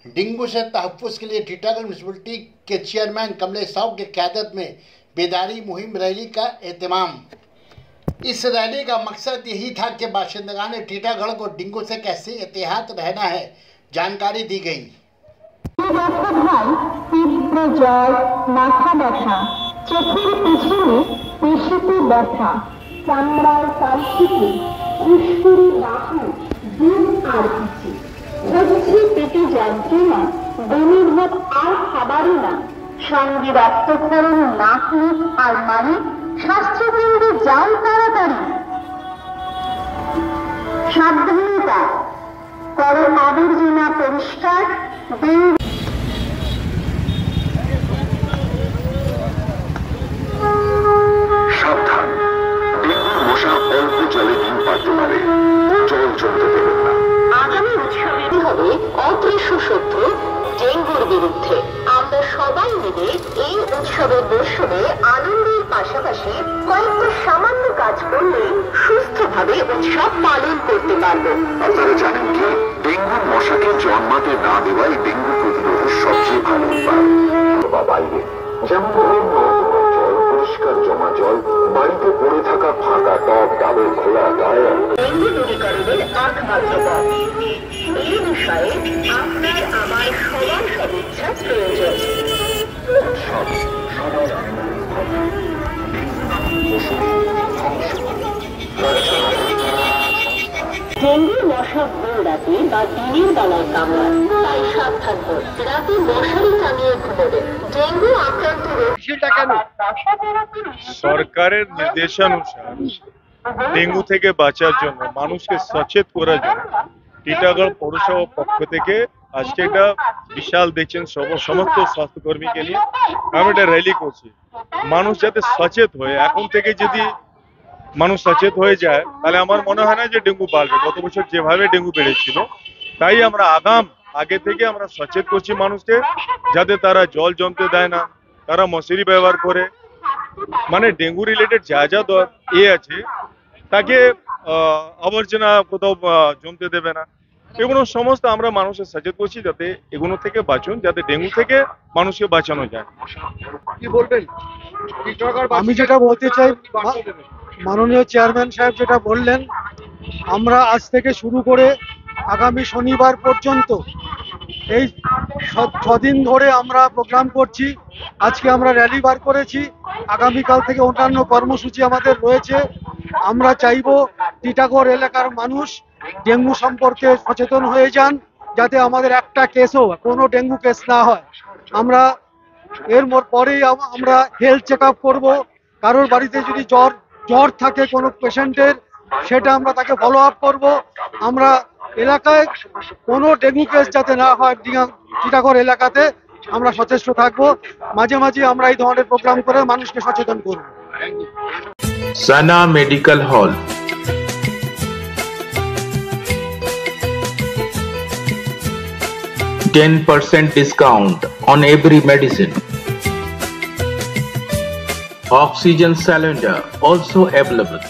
Dengue से तहफ़्फ़ुज़ के लिए टीटागढ़ म्यूनसिपलिटी के चेयरमैन कमलेश साहू की क़यादत में बेदारी मुहिम रैली का एहतमाम। इस रैली का मकसद यही था कि बाशिंदगान टीटागढ़ को डेंगू से कैसे एहतियात रहना है, जानकारी दी गई। সঙ্গে রক্তক্ষরণ, নাকমুখ আর মানে স্বাস্থ্যকেন্দ্রে যাও তাড়াতাড়ি। সাবধানতা করো, আবর্জনা পরিষ্কার। সাবধান, ডেঙ্গুর মশা অল্প জলে ডিম পারতে পারে, জল জমতে দেবেন না। আগামী উৎসবে হবে অদৃশ্য শত্রু ডেঙ্গুর বিরুদ্ধে। আমরা সবাই মিলে এই উৎসবের মরশুমে আনন্দের পাশাপাশি কয়েকটা সামান্য কাজ করলে সুস্থভাবে উৎসব পালন করতে পারবো। আপনারা জানেন কি, ডেঙ্গুর মশাকে জন্মাতে না দেওয়াই ডেঙ্গু প্রতিরোধের সবচেয়ে ভালো উপায়। বা বাইরে, যেমন ধরুন জল, পরিষ্কার জমা জল, বাড়িতে পড়ে থাকা ফাঁকা টব, ডাবের খোলা টায়ার। ডেঙ্গু দূরীকরণের একমাত্র পথ। এই বিষয়ে আপনার আমার সবার সদিচ্ছা প্রয়োজন। ডেঙ্গুর মশা ভোর রাতে বা দিনের বেলায় কামড়ায়, তাই সাবধান হন। রাতে মশারি টাঙিয়ে ঘুমোবেন। ডেঙ্গু আক্রান্ত সরকারের নির্দেশানুসার ডেঙ্গু থেকে বাঁচার জন্য মানুষকে সচেত করার জন্য টিটাগড় পৌরসভা পক্ষ থেকে আজকে একটা বিশাল দেখছেন সমস্ত স্বাস্থ্যকর্মীকে নিয়ে আমি একটা র্যালি করছি। মানুষ যাতে সচেত হয়ে, এখন থেকে যদি মানুষ সচেত হয়ে যায় তাহলে আমার মনে হয় না যে ডেঙ্গু বাড়বে। গত বছর যেভাবে ডেঙ্গু বেড়েছিল, তাই আমরা আগে থেকে আমরা সচেত করছি মানুষকে, যাতে তারা জল জমতে দেয় না, তারা মশারি ব্যবহার করে, মানে ডেঙ্গু রিলেটেড যা যা আছে তাকে আবর্জনা কোথাও জমতে দেবে না, এগুলো সমস্ত আমরা মানুষের সচেত করছি যাতে এগুলো থেকে বাঁচুন, যাতে ডেঙ্গু থেকে মানুষকে বাঁচানো যায়। কি বলবেন? আমি যেটা বলতে চাই, মাননীয় চেয়ারম্যান সাহেব যেটা বললেন, আমরা আজ থেকে শুরু করে আগামী শনিবার পর্যন্ত এই 6 দিন ধরে আমরা প্রোগ্রাম করছি। আজকে আমরা র্যালি বার করেছি, আগামীকাল থেকে অন্যান্য কর্মসূচি আমাদের রয়েছে। আমরা চাইব টিটাগড় এলাকার মানুষ ডেঙ্গু সম্পর্কে সচেতন হয়ে যান, যাতে আমাদের একটা কেসও, কোনো ডেঙ্গু কেস না হয়। আমরা এর পরেই আমরা হেলথ চেক আপ করবো। কারোর বাড়িতে যদি জ্বর থাকে কোনো পেশেন্টের, সেটা আমরা তাকে ফলো আপ করবো। আমরা এলাকায় কোনো ডেঙ্গু কেস যাতে না হয় টিটাগড় এলাকাতে আমরা সচেষ্ট থাকবো। মাঝে মাঝে আমরা এই ধরনের প্রোগ্রাম করে মানুষকে সচেতন করব। সানা medical hall, $10% discount on every medicine. Oxygen cylinder also available.